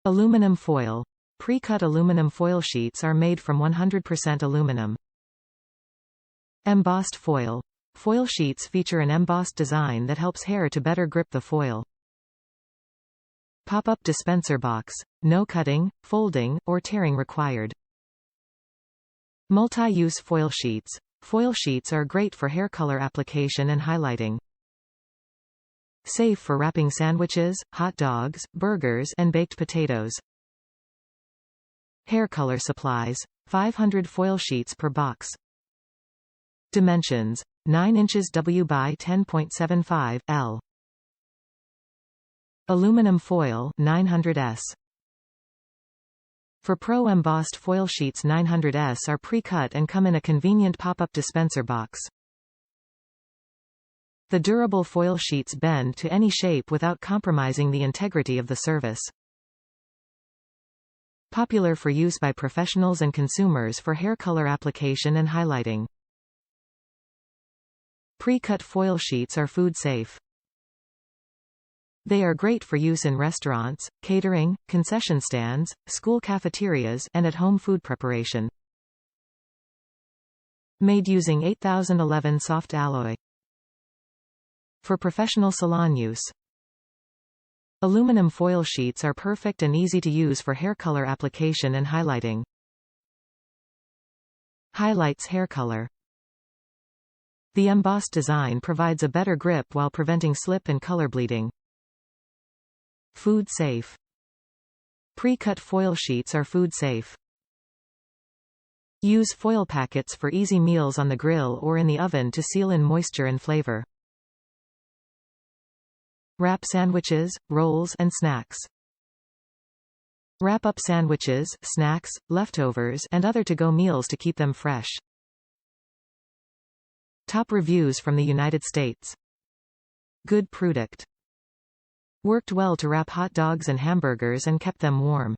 Aluminum foil. Pre-cut aluminum foil sheets are made from 100% aluminum. Embossed foil. Foil sheets feature an embossed design that helps hair to better grip the foil. PopUp Dispenser Box. No cutting, folding, or tearing required. Multi-use foil sheets. Foil sheets are great for hair color application and highlighting. Safe for wrapping sandwiches, hot dogs, burgers, and baked potatoes. Hair color supplies. 500 foil sheets per box. Dimensions: 9 inches W by 10.75 L. Aluminum foil 900S. ForPro Embossed Foil Sheets 900S are pre-cut and come in a convenient pop-up dispenser box. The durable foil sheets bend to any shape without compromising the integrity of the service. Popular for use by professionals and consumers for hair color application and highlighting. Pre-cut foil sheets are food safe. They are great for use in restaurants, catering, concession stands, school cafeterias, and at-home food preparation. Made using 8011 soft alloy. For professional salon use. Aluminum foil sheets are perfect and easy to use for hair color application and highlighting. Highlights hair color. The embossed design provides a better grip while preventing slip and color bleeding. Food safe. Pre-cut foil sheets are food safe. Use foil packets for easy meals on the grill or in the oven to seal in moisture and flavor. Wrap sandwiches, rolls, and snacks. Wrap up sandwiches, snacks, leftovers, and other to-go meals to keep them fresh. Top reviews from the United States. Good product. Worked well to wrap hot dogs and hamburgers and kept them warm.